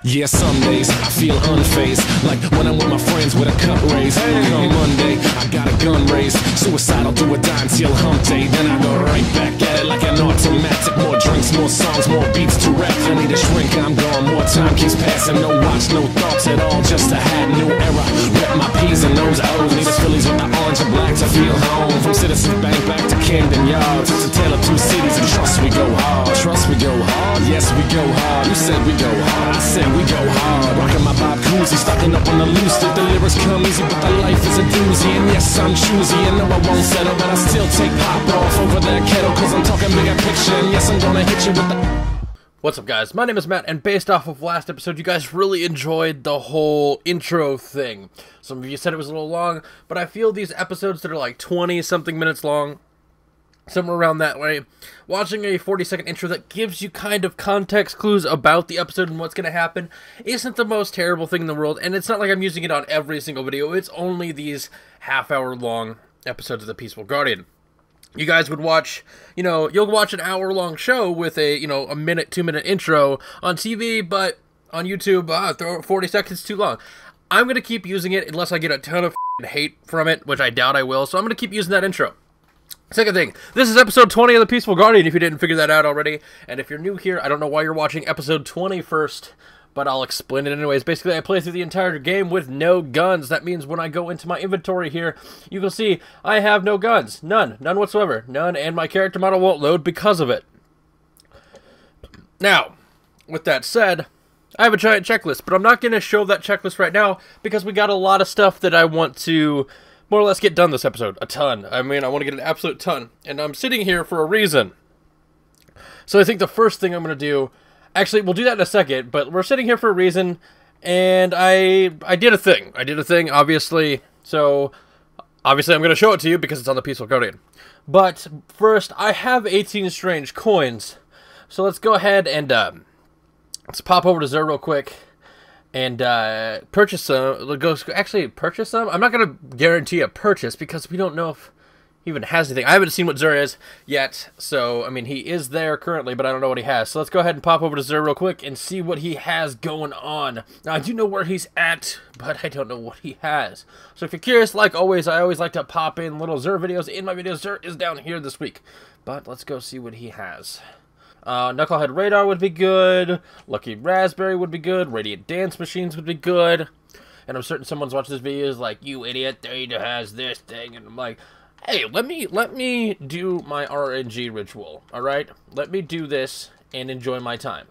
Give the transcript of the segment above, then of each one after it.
Yeah, some days I feel unfazed, like when I'm with my friends with a cup raised. On Monday, I got a gun raised, suicidal do or die until hump day. Then I go right back at it like an automatic. More drinks, more songs, more beats to rap. I need a shrink, I'm gone, more time keeps passing. No watch, no thoughts at all, just a hat, new era. Rep my P's and those O's, need a Phillies with the orange and black to feel home. From Citizens Bank back to Camden Yards, it's a tale of two cities, and trust we go hard. Trust we go hard, yes we go hard. You said we go hard, I said we go hard. Rockin' my Bob Cousy, stocking up on the loose. The lyrics come easy, but the life is a doozy. And yes, I'm choosy, and no, I won't settle, but I still take pop off over that kettle, cause I'm talking bigger picture. And yes, I'm gonna hit you with the... What's up, guys? My name is Matt, and based off of last episode, you guys really enjoyed the whole intro thing. Some of you said it was a little long, but I feel these episodes that are like 20-something minutes long, somewhere around that way, watching a 40-second intro that gives you kind of context clues about the episode and what's going to happen isn't the most terrible thing in the world, and it's not like I'm using it on every single video. It's only these half-hour long episodes of The Peaceful Guardian. You guys would watch, you'll watch an hour-long show with a, a minute, 2-minute intro on TV, but on YouTube, 40 seconds too long. I'm going to keep using it unless I get a ton of hate from it, which I doubt I will, so I'm going to keep using that intro. Second thing, this is episode 20 of The Peaceful Guardian, if you didn't figure that out already. And if you're new here, I don't know why you're watching episode 20 first, but I'll explain it anyways. Basically, I play through the entire game with no guns. That means when I go into my inventory here, you can see I have no guns. None. None whatsoever. None, and my character model won't load because of it. Now, with that said, I have a giant checklist, but I'm not going to show that checklist right now because we got a lot of stuff that I want to more or less get done this episode. A ton. I mean, I want to get an absolute ton. And I'm sitting here for a reason. So I think the first thing I'm going to do... Actually, we'll do that in a second, but we're sitting here for a reason, and I did a thing. I did a thing, obviously. So, obviously I'm going to show it to you because it's on The Peaceful Guardian. But, first, I have 18 strange coins. So let's go ahead and, let's pop over to Zer real quick. And purchase some. Actually, purchase some? I'm not going to guarantee a purchase because we don't know if he even has anything. I haven't seen what Zer is yet. So, I mean, he is there currently, but I don't know what he has. So let's go ahead and pop over to Zer real quick and see what he has going on. Now, I do know where he's at, but I don't know what he has. So if you're curious, like always, I always like to pop in little Zer videos in my videos. Zer is down here this week. But let's go see what he has. Knucklehead Radar would be good. Lucky Raspberry would be good. Radiant Dance Machines would be good. And I'm certain someone's watching this video is like, you idiot, they has this thing. And I'm like, hey, let me do my RNG ritual, alright? Let me do this and enjoy my time.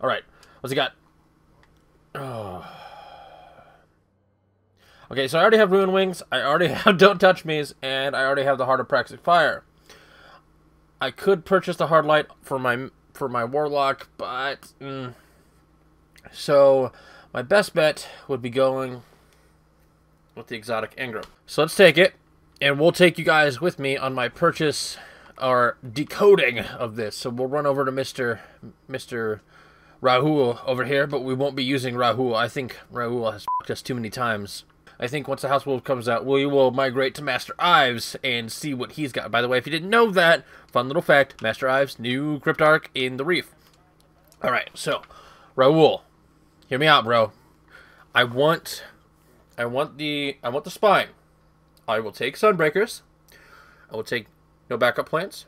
Alright, what's he got? Oh. Okay, so I already have Ruin Wings, I already have Don't Touch Me's, and I already have the Heart of Praxic Fire. I could purchase the Hard Light for my Warlock, but... So, my best bet would be going with the exotic engram. So let's take it. And we'll take you guys with me on my purchase or decoding of this. So we'll run over to Mr. Rahul over here, but we won't be using Rahul. I think Rahul has f***ed us too many times. I think once the House Wolf comes out, we will migrate to Master Ives and see what he's got. By the way, if you didn't know that, fun little fact, Master Ives, new Cryptarch in the Reef. Alright, so, Rahul, hear me out, bro. I want the spine. I will take Sunbreakers, I will take no backup plans,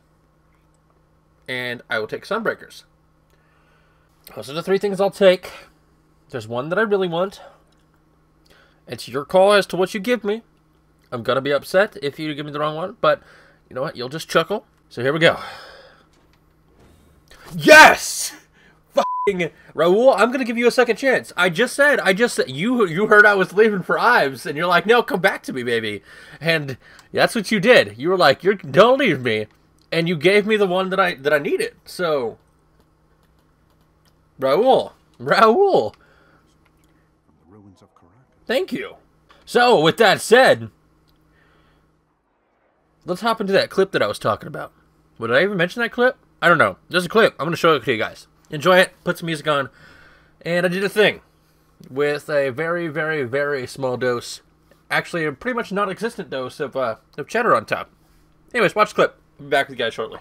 and I will take Sunbreakers. Those are the three things I'll take. There's one that I really want. It's your call as to what you give me. I'm going to be upset if you give me the wrong one, but you know what? You'll just chuckle. So here we go. Yes! Rahul, I'm going to give you a second chance. I just said, you heard I was leaving for Ives, and you're like, no, come back to me, baby. And that's what you did. You were like, don't leave me. And you gave me the one that I needed. So, Rahul. Thank you. So, with that said, let's hop into that clip that I was talking about. Did I even mention that clip? I don't know. There's a clip. I'm going to show it to you guys. Enjoy it, put some music on, and I did a thing with a very, very, very small dose, actually a pretty much non-existent dose of cheddar on top. Anyways, watch the clip. I'll be back with you guys shortly.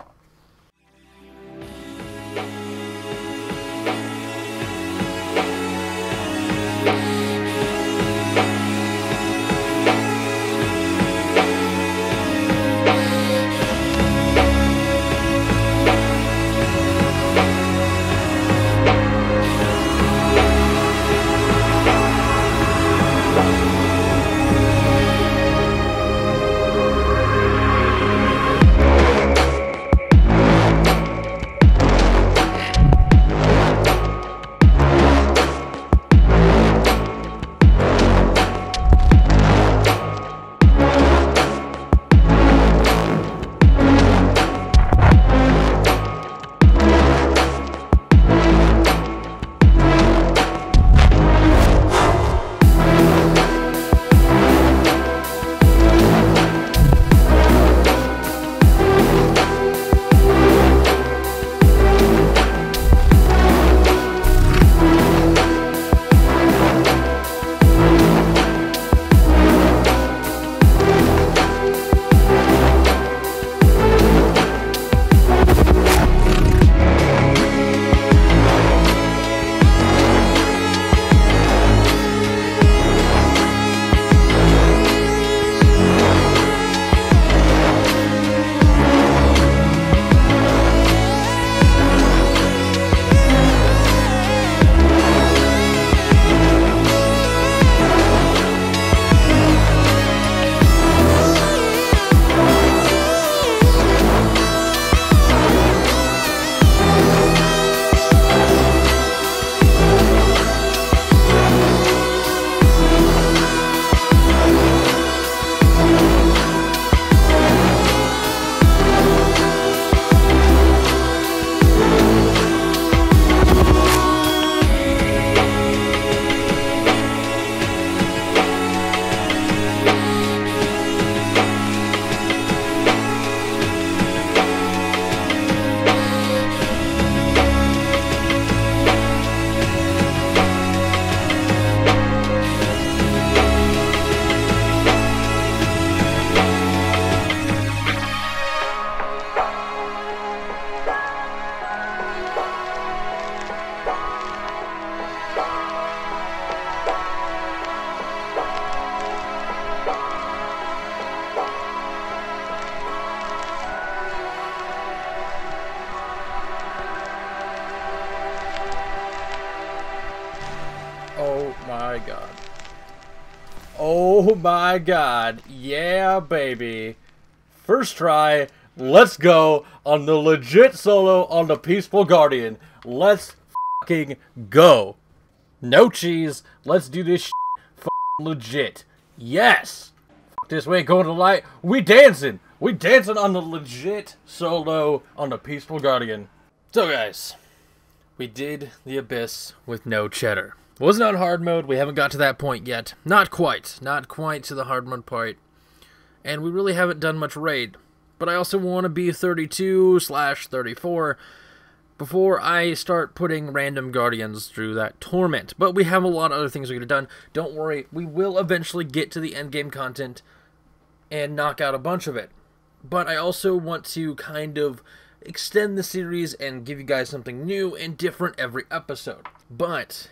my god. Oh my god. Yeah, baby. First try. Let's go on the legit solo on the Peaceful Guardian. Let's fucking go. No cheese. Let's do this legit. Yes. Fuck this, we ain't going to light. We dancing. We dancing on the legit solo on the Peaceful Guardian. So guys, we did the Abyss with no cheddar. Wasn't on hard mode. We haven't got to that point yet. Not quite. Not quite to the hard mode part. And we really haven't done much raid. But I also want to be 32/34 before I start putting random guardians through that torment. But we have a lot of other things we could have done. Don't worry, we will eventually get to the endgame content and knock out a bunch of it. But I also want to kind of extend the series and give you guys something new and different every episode. But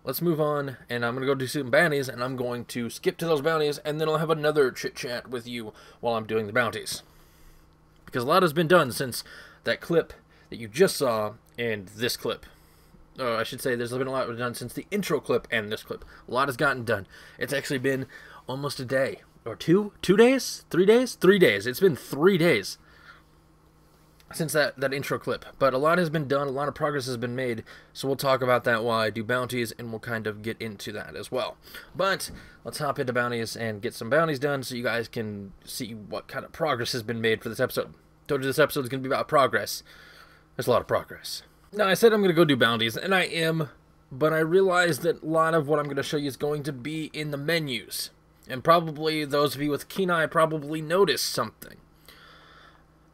let's move on, and I'm going to go do some bounties, and I'm going to skip to those bounties, and then I'll have another chit-chat with you while I'm doing the bounties. Because a lot has been done since that clip that you just saw and this clip. Oh, I should say there's been a lot done since the intro clip and this clip. A lot has gotten done. It's actually been almost a day. Or 2 days? 3 days? 3 days. It's been 3 days since that intro clip. But a lot has been done. A lot of progress has been made. So we'll talk about that while I do bounties, and we'll kind of get into that as well. But let's hop into bounties and get some bounties done so you guys can see what kind of progress has been made for this episode. Told you this episode is going to be about progress. There's a lot of progress. Now, I said I'm going to go do bounties, and I am, but I realized that a lot of what I'm going to show you is going to be in the menus. And probably those of you with keen eye probably noticed something.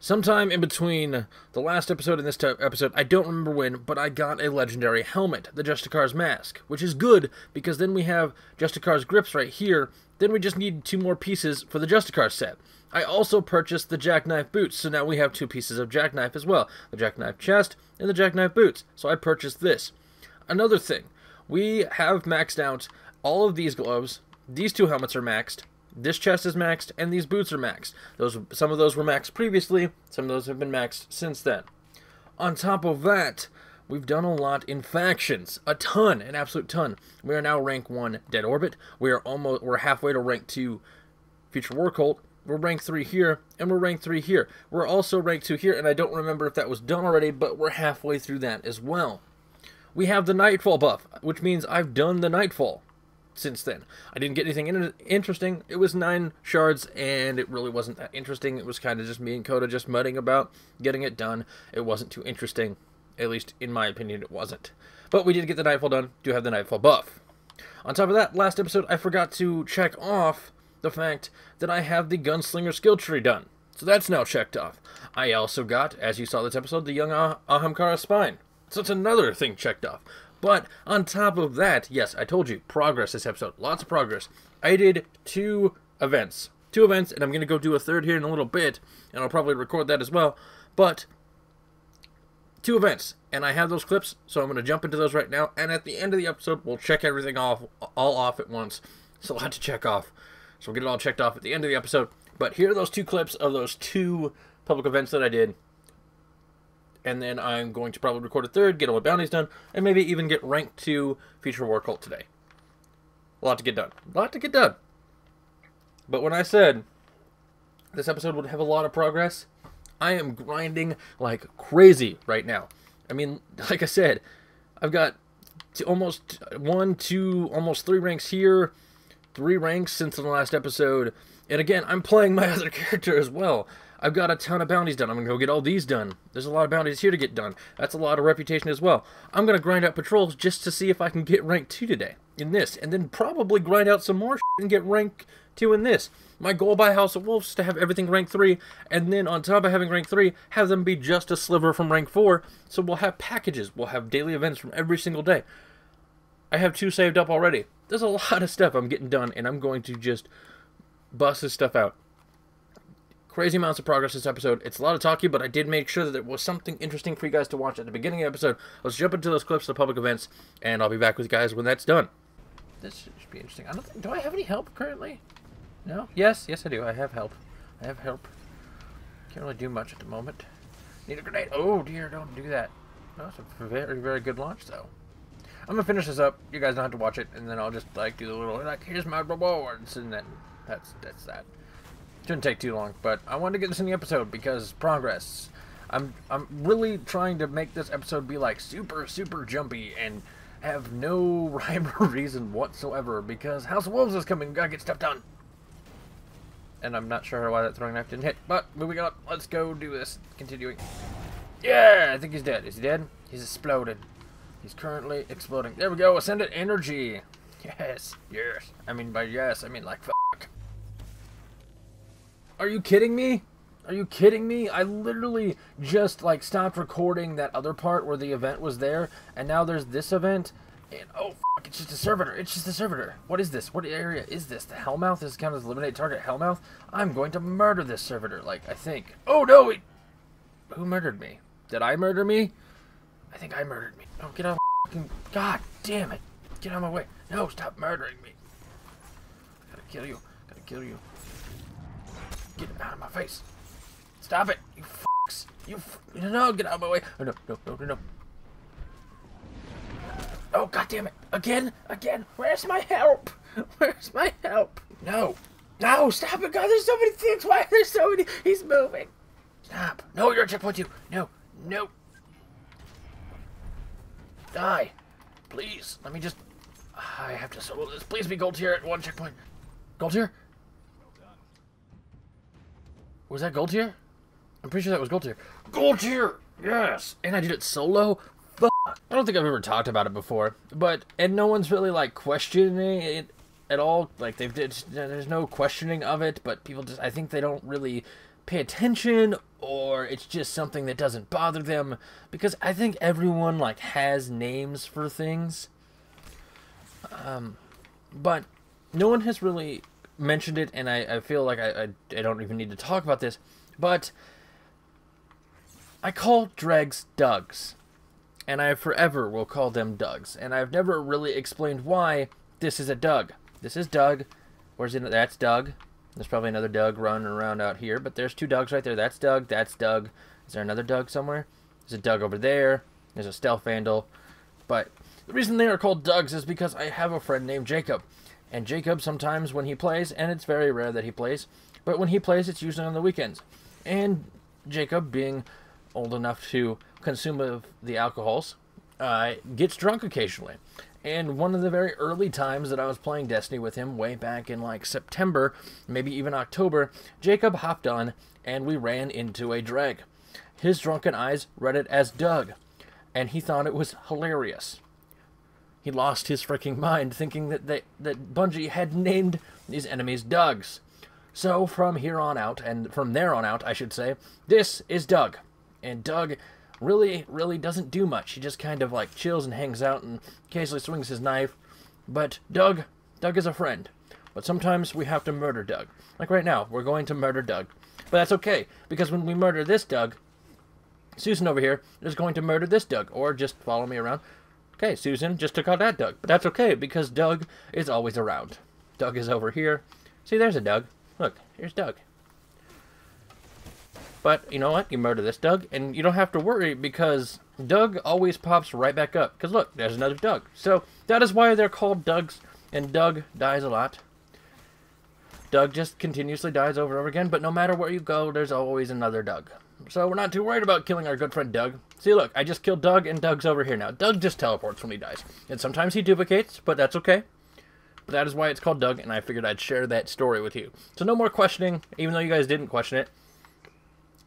Sometime in between the last episode and this episode, I don't remember when, but I got a legendary helmet, the Justicar's Mask, which is good because then we have Justicar's grips right here. Then we just need 2 more pieces for the Justicar set. I also purchased the Jackknife boots, so now we have 2 pieces of Jackknife as well. The Jackknife chest and the Jackknife boots. So I purchased this. Another thing, we have maxed out all of these gloves. These 2 helmets are maxed. This chest is maxed, and these boots are maxed. Some of those were maxed previously, some of those have been maxed since then. On top of that, we've done a lot in factions. A ton, an absolute ton. We are now rank 1 Dead Orbit. We're halfway to rank 2 Future War Cult. We're rank 3 here, and we're rank 3 here. We're also rank 2 here, and I don't remember if that was done already, but we're halfway through that as well. We have the Nightfall buff, which means I've done the Nightfall since then. I didn't get anything interesting. It was 9 shards, and it really wasn't that interesting. It was kind of just me and Coda just mudding about getting it done. It wasn't too interesting. At least, in my opinion, it wasn't. But we did get the Nightfall done. Do have the Nightfall buff. On top of that, last episode, I forgot to check off the fact that I have the Gunslinger skill tree done. So that's now checked off. I also got, as you saw this episode, the Young Ahamkara Spine. So it's another thing checked off. But on top of that, yes, I told you, progress this episode. Lots of progress. I did 2 events. 2 events, and I'm going to go do a third here in a little bit, and I'll probably record that as well. But 2 events, and I have those clips, so I'm going to jump into those right now. And at the end of the episode, we'll check everything all off at once. It's a lot to check off. So we'll get it all checked off at the end of the episode. But here are those 2 clips of those 2 public events that I did. And then I'm going to probably record a third, get all my bounties done, and maybe even get rank 2 Future War Cult today. A lot to get done. A lot to get done. But when I said this episode would have a lot of progress, I am grinding like crazy right now. I mean, like I said, I've got almost 1, 2, almost 3 ranks here, 3 ranks since the last episode. And again, I'm playing my other character as well. I've got a ton of bounties done. I'm going to go get all these done. There's a lot of bounties here to get done. That's a lot of reputation as well. I'm going to grind out patrols just to see if I can get rank 2 today in this. And then probably grind out some more and get rank 2 in this. My goal by House of Wolves is to have everything rank 3. And then on top of having rank 3, have them be just a sliver from rank 4. So we'll have packages. We'll have daily events from every single day. I have 2 saved up already. There's a lot of stuff I'm getting done. And I'm going to just bust this stuff out. Crazy amounts of progress this episode. It's a lot of talking, but I did make sure that there was something interesting for you guys to watch at the beginning of the episode. Let's jump into those clips of the public events, and I'll be back with you guys when that's done. This should be interesting. Do I have any help currently? No? Yes, I do. I have help. Can't really do much at the moment. Need a grenade. Oh dear, don't do that. No, it's a very, very good launch, though. I'm gonna finish this up. You guys don't have to watch it, and then I'll just like do the little like here's my rewards, and then that's that. Shouldn't take too long, but I wanted to get this in the episode because progress. I'm really trying to make this episode be like super jumpy and have no rhyme or reason whatsoever because House of Wolves is coming. Gotta get stuff done. And I'm not sure why that throwing knife didn't hit, but moving on. Let's go do this. Continuing. Yeah, I think he's dead. Is he dead? He's exploded. He's currently exploding. There we go. Ascendant energy. Yes. Yes. I mean by yes, I mean like fuck. Are you kidding me? Are you kidding me? I literally just like stopped recording that other part where the event was there, and now there's this event, and oh fuck, it's just a servitor. It's just a servitor. What is this? What area is this? The Hellmouth is kind of eliminate target Hellmouth. I'm going to murder this servitor. Like I think. Oh no! Who murdered me? Did I murder me? I think I murdered me. Oh, get out of my fucking... God damn it. Get out of my way. No, stop murdering me. I gotta kill you. Gotta kill you. Get out of my face. Stop it. You fucks. No, get out of my way. Oh, no. Oh, god damn it. Again. Where's my help? Where's my help? No. No, stop it. God, there's so many things. Why are there so many? He's moving. Stop. No, you're a checkpoint too. No. Die. Please. Let me just... I have to solo this. Please be gold tier at 1 checkpoint. Gold tier? Was that gold tier? I'm pretty sure that was gold tier. Gold tier! Yes! And I did it solo? Fuck. I don't think I've ever talked about it before. And no one's really, like, questioning it at all. Like, there's no questioning of it, but people just... I think they don't really pay attention, or it's just something that doesn't bother them, because I think everyone like has names for things, but no one has really mentioned it, and I feel like I don't even need to talk about this, but I call dregs Dougs, and I forever will call them Dougs, and I've never really explained why this is a Doug. This is Doug. Where's it? That's Doug. There's probably another Doug running around out here, but there's 2 Dougs right there. That's Doug. That's Doug. Is there another Doug somewhere? There's a Doug over there. There's a Stealth Vandal. But the reason they are called Dougs is because I have a friend named Jacob. And Jacob, sometimes when he plays, and it's very rare that he plays, but when he plays, it's usually on the weekends. And Jacob, being old enough to consume of the alcohols, gets drunk occasionally. And one of the very early times that I was playing Destiny with him, way back in like September, maybe even October, Jacob hopped on and we ran into a dreg. His drunken eyes read it as Doug, and he thought it was hilarious. He lost his freaking mind thinking that Bungie had named these enemies Dougs. So from here on out, and from there on out, I should say, this is Doug. And Doug really doesn't do much. He just kind of like chills and hangs out and occasionally swings his knife. But Doug is a friend. But sometimes we have to murder Doug. Like right now, we're going to murder Doug. But that's okay, because when we murder this Doug, Susan over here is going to murder this Doug, or just follow me around. Okay, Susan just took out that Doug. But that's okay, because Doug is always around. Doug is over here. See, there's a Doug. Look, here's Doug. But you know what? You murder this Doug, and you don't have to worry because Doug always pops right back up. Because look, there's another Doug. So that is why they're called Dougs, and Doug dies a lot. Doug just continuously dies over and over again, but no matter where you go, there's always another Doug. So we're not too worried about killing our good friend Doug. See, look, I just killed Doug, and Doug's over here now. Doug just teleports when he dies. And sometimes he duplicates, but that's okay. But that is why it's called Doug, and I figured I'd share that story with you. So no more questioning, even though you guys didn't question it.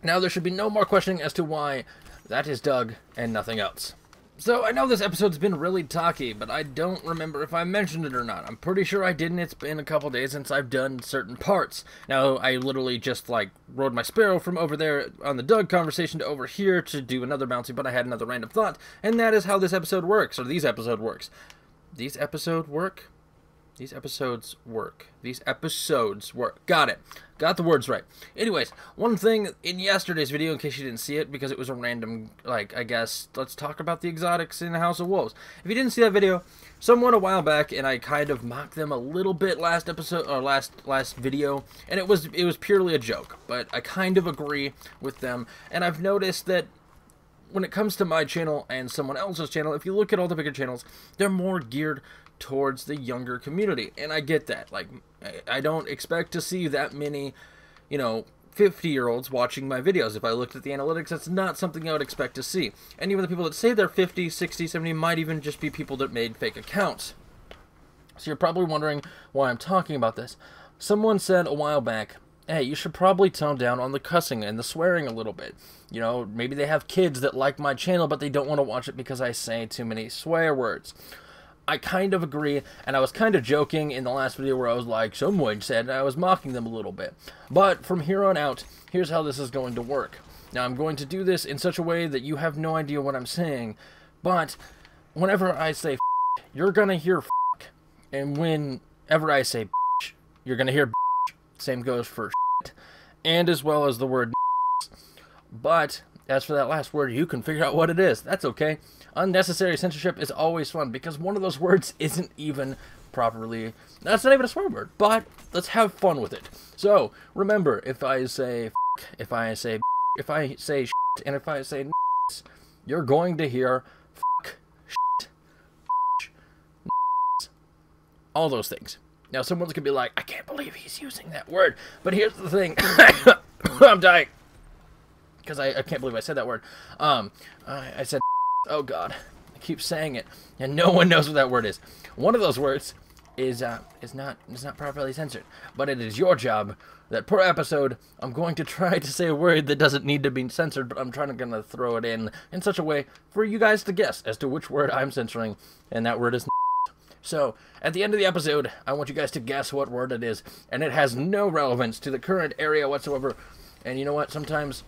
Now there should be no more questioning as to why that is Doug and nothing else. So I know this episode's been really talky, but I don't remember if I mentioned it or not. I'm pretty sure I didn't. It's been a couple days since I've done certain parts. Now, I literally just, like, rode my sparrow from over there on the Doug conversation to over here to do another bouncy, but I had another random thought, and that is how this episode works, or these episodes work. These episodes work. Got it. Got the words right. Anyways, one thing in yesterday's video, in case you didn't see it, because it was a random, like, I guess, let's talk about the exotics in the House of Wolves. If you didn't see that video, someone a while back, and I kind of mocked them a little bit last episode, or last video, and it was purely a joke, but I kind of agree with them, and I've noticed that when it comes to my channel and someone else's channel, if you look at all the bigger channels, they're more geared towards the younger community. And I get that. Like, I don't expect to see that many, 50-year-olds watching my videos. If I looked at the analytics, that's not something I would expect to see. And even the people that say they're 50, 60, 70 might even just be people that made fake accounts. So you're probably wondering why I'm talking about this. Someone said a while back, hey, you should probably tone down on the cussing and the swearing a little bit. Maybe they have kids that like my channel, but they don't want to watch it because I say too many swear words. I kind of agree, and I was kind of joking in the last video where I was like, someone said, and I was mocking them a little bit. But from here on out, here's how this is going to work. Now, I'm going to do this in such a way that you have no idea what I'm saying, but whenever I say you're going to hear and whenever I say you're going to hear same goes for and as well as the word but as for that last word, you can figure out what it is. That's okay. Unnecessary censorship is always fun because one of those words isn't even properly, that's not even a swear word, but let's have fun with it. So remember, if I say if I say and if I say you're going to hear all those things. Now someone's gonna be like, I can't believe he's using that word, but here's the thing. I'm dying because I can't believe I said that word. I said, oh god, I keep saying it, and no one knows what that word is. One of those words is not properly censored, but it is your job that per episode I'm going to try to say a word that doesn't need to be censored, but I'm gonna throw it in such a way for you guys to guess as to which word I'm censoring, and that word is. So, at the end of the episode, I want you guys to guess what word it is, and it has no relevance to the current area whatsoever. And you know what? Sometimes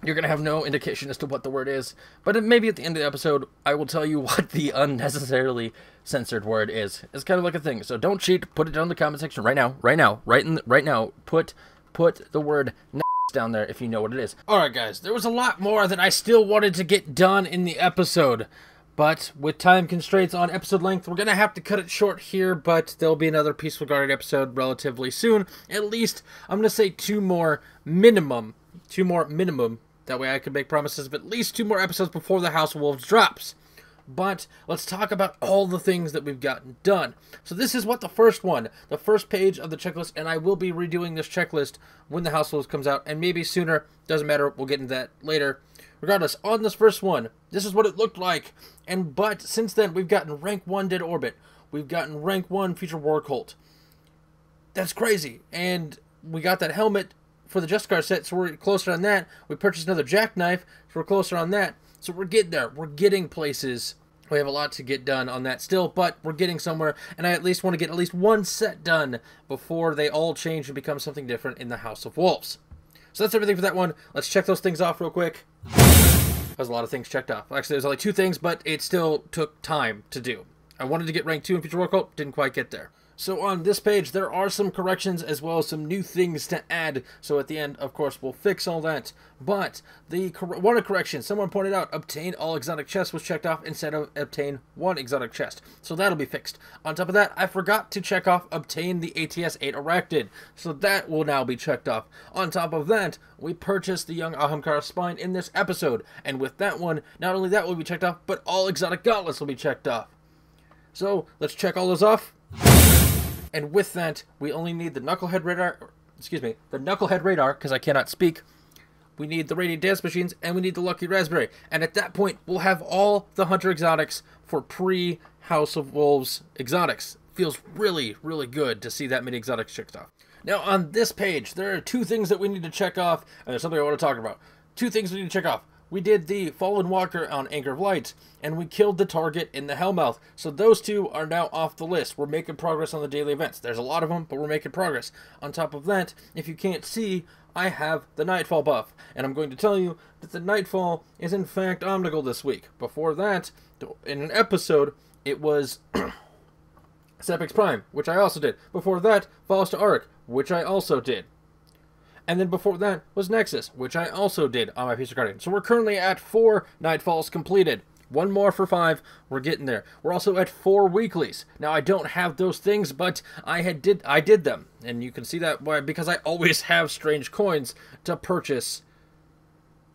you're going to have no indication as to what the word is, but maybe at the end of the episode, I will tell you what the unnecessarily censored word is. It's kind of like a thing, so don't cheat. Put it down in the comment section right now, right now. Put the word down there if you know what it is. Alright guys, there was a lot more that I still wanted to get done in the episode. But with time constraints on episode length, we're going to have to cut it short here, but there'll be another Peaceful Guardian episode relatively soon. At least, I'm going to say two more minimum. That way I can make promises of at least 2 more episodes before the House of Wolves drops. But let's talk about all the things that we've gotten done. So this is what the first page of the checklist, and I will be redoing this checklist when the House of Wolves comes out, and maybe sooner, doesn't matter, we'll get into that later. Regardless, on this first one, this is what it looked like, but since then, we've gotten rank 1 Dead Orbit, we've gotten rank 1 Future War Cult. That's crazy, and we got that helmet for the Justicar set, so we're closer on that. We purchased another jackknife, so we're closer on that. So we're getting there. We're getting places. We have a lot to get done on that still, but we're getting somewhere, and I at least want to get at least 1 set done before they all change and become something different in the House of Wolves. So that's everything for that one. Let's check those things off real quick. There's a lot of things checked off. Actually, there's only 2 things, but it still took time to do. I wanted to get rank 2 in Future War Cult, didn't quite get there. So on this page, there are some corrections as well as some new things to add. So at the end, of course, we'll fix all that. But the one correction, someone pointed out, obtain all exotic chests was checked off instead of obtain 1 exotic chest. So that'll be fixed. On top of that, I forgot to check off obtain the ATS-8 Arachnid. So that will now be checked off. On top of that, we purchased the young Ahamkara spine in this episode. And with that one, not only that will be checked off, but all exotic gauntlets will be checked off. So let's check all those off. And with that, we only need the Knucklehead Radar, because I cannot speak. We need the Radiant Dance Machines, and we need the Lucky Raspberry. And at that point, we'll have all the Hunter exotics for pre-House of Wolves exotics. Feels really, really good to see that many exotics checked off. Now, on this page, there are 2 things that we need to check off, and there's something I want to talk about. 2 things we need to check off. We did the Fallen Walker on Anchor of Light, and we killed the target in the Hellmouth. So those 2 are now off the list. We're making progress on the daily events. There's a lot of them, but we're making progress. On top of that, if you can't see, I have the Nightfall buff. And I'm going to tell you that the Nightfall is in fact Omnigul this week. Before that, in an episode, it was Sepix Prime, which I also did. Before that, Falls to Arc, which I also did. And then before that was Nexus, which I also did on my Peaceful Guardian. So we're currently at 4 Nightfalls completed. 1 more for 5. We're getting there. We're also at 4 weeklies. Now I don't have those things, but I did them. And you can see that because I always have strange coins to purchase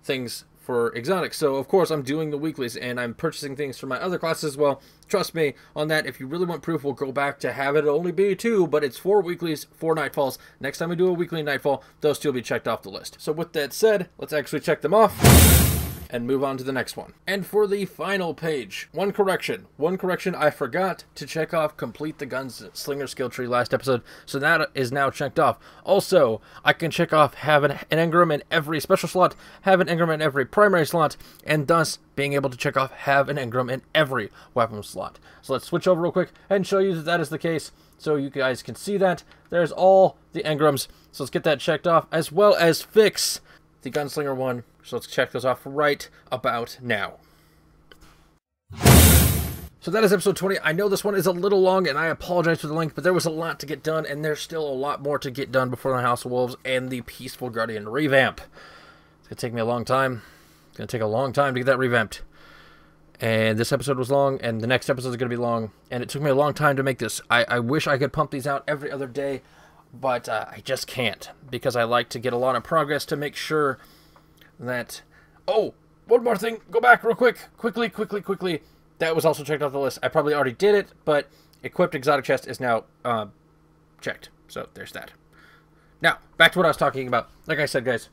things for exotics. So, of course, I'm doing the weeklies, and I'm purchasing things for my other classes as well. Trust me on that. If you really want proof, we'll go back to have it only be 2, but it's 4 weeklies, 4 nightfalls. Next time we do a weekly nightfall, those 2 will be checked off the list. So with that said, let's actually check them off and move on to the next one. And for the final page, one correction, I forgot to check off complete the gunslinger skill tree last episode, so that is now checked off. Also, I can check off have an engram in every special slot, have an engram in every primary slot, and thus being able to check off have an engram in every weapon slot. So let's switch over real quick and show you that that is the case, so you guys can see that. There's all the engrams, so let's get that checked off, as well as fix the gunslinger one. So let's check those off right about now. So that is episode 20. I know this one is a little long, and I apologize for the length, but there was a lot to get done, and there's still a lot more to get done before the House of Wolves and the Peaceful Guardian revamp. It's going to take me a long time. It's going to take a long time to get that revamped. And this episode was long, and the next episode is going to be long, and it took me a long time to make this. I wish I could pump these out every other day, but I just can't, because I like to get a lot of progress to make sure that... Oh, one more thing. Go back real quick. Quickly. That was also checked off the list. I probably already did it, but equipped exotic chest is now checked. So there's that. Now, back to what I was talking about. Like I said, guys,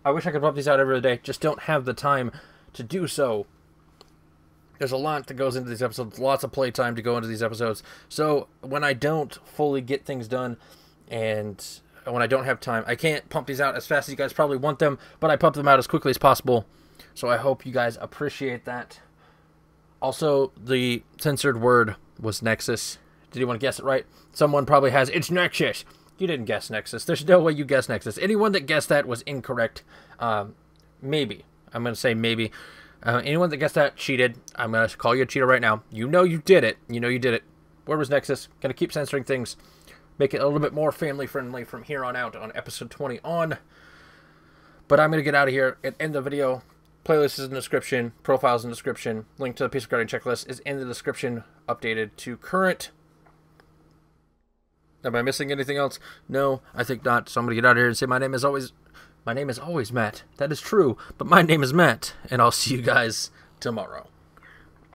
I wish I could pump these out every other day. Just don't have the time to do so. There's a lot that goes into these episodes. Lots of playtime to go into these episodes. So when I don't fully get things done, and when I don't have time, I can't pump these out as fast as you guys probably want them, but I pump them out as quickly as possible. So I hope you guys appreciate that. Also, the censored word was Nexus. Did anyone guess it right? Someone probably has, it's Nexus. You didn't guess Nexus. There's no way you guessed Nexus. Anyone that guessed that was incorrect. Maybe. I'm going to say maybe. Anyone that guessed that cheated. I'm going to call you a cheater right now. You know you did it. Where was Nexus? Going to keep censoring things. Make it a little bit more family-friendly from here on out on episode 20 on. But I'm going to get out of here and end the video. Playlist is in the description. Profiles in the description. Link to the Peaceful Guardian checklist is in the description. Updated to current. Am I missing anything else? No, I think not. So I'm going to get out of here and say my name is always Matt. That is true, but my name is Matt. And I'll see you guys tomorrow.